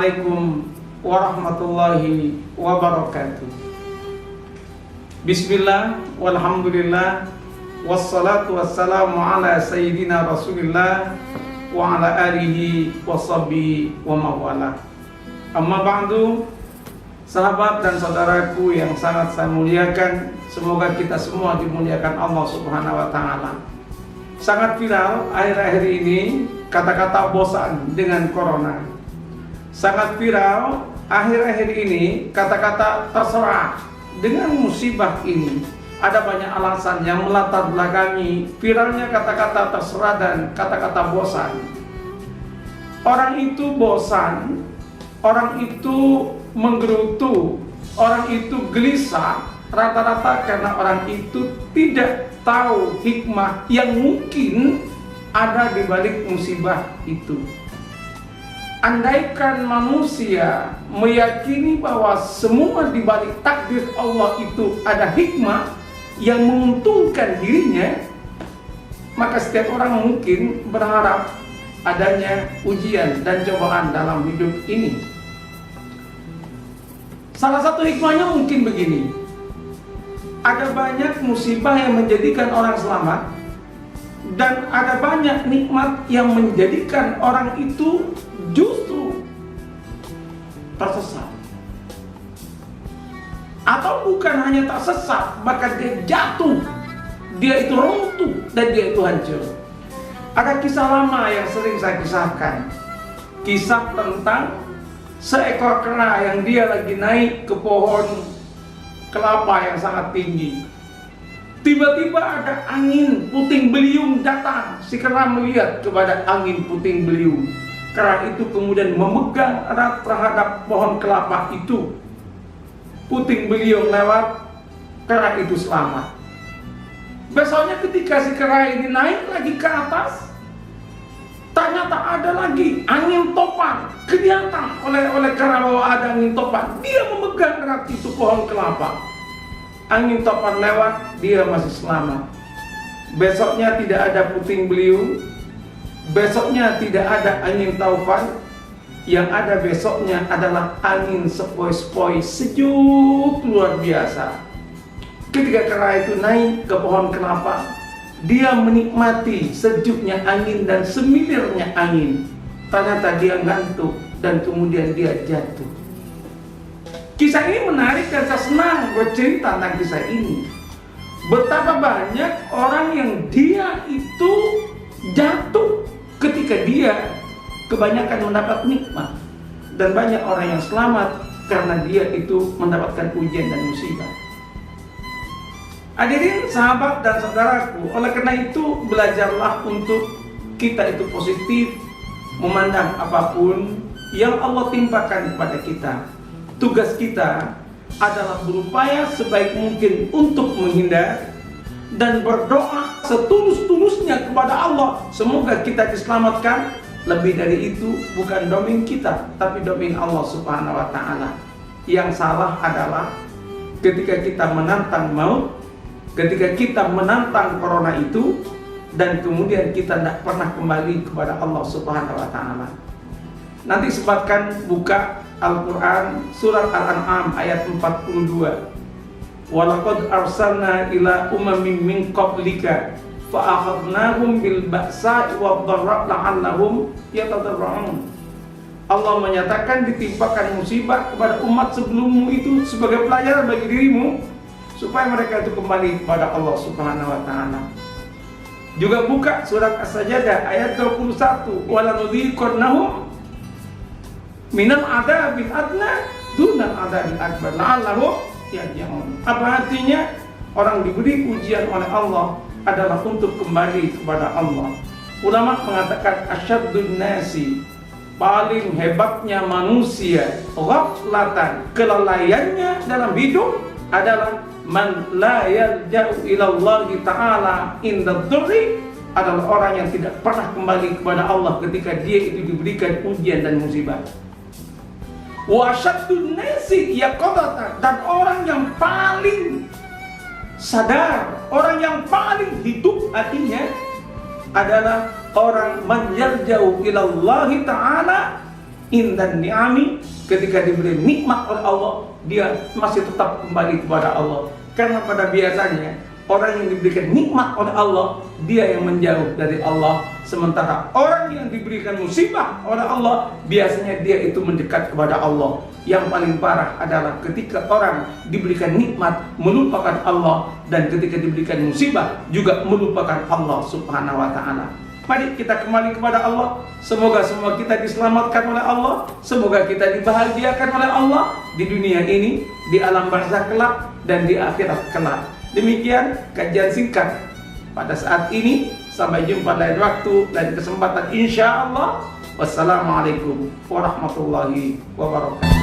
Assalamualaikum warahmatullahi wabarakatuh. Bismillah, walhamdulillah, wassalatu wassalamu ala sayyidina Rasulillah wa ala alihi wa sahbihi wa mawala. Amma ba'du, sahabat dan saudaraku yang sangat saya muliakan, semoga kita semua dimuliakan Allah Subhanahu wa taala. Sangat viral akhir-akhir ini kata-kata bosan dengan corona. Sangat viral akhir-akhir ini kata-kata terserah dengan musibah ini. Ada banyak alasan yang melatar belakangi viralnya kata-kata terserah dan kata-kata bosan. Orang itu bosan, orang itu menggerutu, orang itu gelisah, rata-rata karena orang itu tidak tahu hikmah yang mungkin ada di balik musibah itu. Andaikan manusia meyakini bahwa semua di balik takdir Allah itu ada hikmah yang menguntungkan dirinya, maka setiap orang mungkin berharap adanya ujian dan cobaan dalam hidup ini. Salah satu hikmahnya mungkin begini: ada banyak musibah yang menjadikan orang selamat, dan ada banyak nikmat yang menjadikan orang itu justru tersesat. Atau bukan hanya tersesat, bahkan dia jatuh, dia itu runtuh, dan dia itu hancur. Ada kisah lama yang sering saya kisahkan, kisah tentang seekor kera yang dia lagi naik ke pohon kelapa yang sangat tinggi. Tiba-tiba ada angin puting beliung datang. Si kera melihat kepada angin puting beliung. Kera itu kemudian memegang erat terhadap pohon kelapa itu. Puting beliung lewat, kera itu selamat. Besoknya ketika si kera ini naik lagi ke atas, ternyata ada lagi angin topan. Kelihatan oleh kera bahwa ada angin topan. Dia memegang erat itu pohon kelapa. Angin topan lewat, dia masih selamat. Besoknya tidak ada puting beliung, besoknya tidak ada angin taufan. Yang ada besoknya adalah angin sepoi-sepoi, sejuk luar biasa. Ketika kera itu naik ke pohon kelapa, dia menikmati sejuknya angin dan semilirnya angin. Ternyata dia ngantuk dan kemudian dia jatuh. Kisah ini menarik dan saya senang bercerita tentang kisah ini. Betapa banyak orang yang dia itu jatuh ketika dia kebanyakan mendapat nikmat, dan banyak orang yang selamat karena dia itu mendapatkan ujian dan musibah. Hadirin sahabat dan saudaraku, oleh karena itu belajarlah untuk kita itu positif memandang apapun yang Allah timpakan kepada kita. Tugas kita adalah berupaya sebaik mungkin untuk menghindar dan berdoa setulus-tulusnya kepada Allah. Semoga kita diselamatkan. Lebih dari itu bukan domain kita, tapi domain Allah Subhanahu wa taala. Yang salah adalah ketika kita menantang maut, ketika kita menantang corona itu, dan kemudian kita tidak pernah kembali kepada Allah Subhanahu wa taala. Nanti sempatkan buka Al-Quran surat Al-An'am ayat 42. Walaqad arsalna ila umamin min qablika fa'akhadnahum bil ba'sa'i wad-dharra la'annahum yatadarra'un. Allah menyatakan ditimpakan musibah kepada umat sebelummu itu sebagai pelajaran bagi dirimu supaya mereka itu kembali kepada Allah Subhanahu wa taala. Juga buka surat As-Sajdah ayat 21. Walanudhiqannahum minal adabil adna dunal adabil akbar la'allahum yarji'un. Apa artinya? Orang diberi ujian oleh Allah adalah untuk kembali kepada Allah. Ulama mengatakan asyaddun nasi, paling hebatnya manusia ghaflatan, kelalaiannya dalam hidup adalah man la yarja'u ilallahi ta'ala inda dhurri, adalah orang yang tidak pernah kembali kepada Allah ketika dia itu diberikan ujian dan musibah. Wa asyaddun nasi yaqadatan, dan orang yang paling sadar, orang yang paling hidup hatinya adalah orang man yarja'u ilallahi ta'ala indan ni'ami, ketika diberi nikmat oleh Allah, dia masih tetap kembali kepada Allah. Karena pada biasanya orang yang diberikan nikmat oleh Allah, dia yang menjauh dari Allah. Sementara orang yang diberikan musibah oleh Allah, biasanya dia itu mendekat kepada Allah. Yang paling parah adalah ketika orang diberikan nikmat melupakan Allah, dan ketika diberikan musibah juga melupakan Allah subhanahu wa ta'ala. Mari kita kembali kepada Allah. Semoga semua kita diselamatkan oleh Allah. Semoga kita dibahagiakan oleh Allah di dunia ini, di alam barzakh kelak, dan di akhirat kelak. Demikian kajian singkat pada saat ini. Sampai jumpa lain waktu dan kesempatan, insya Allah. Wassalamualaikum warahmatullahi wabarakatuh.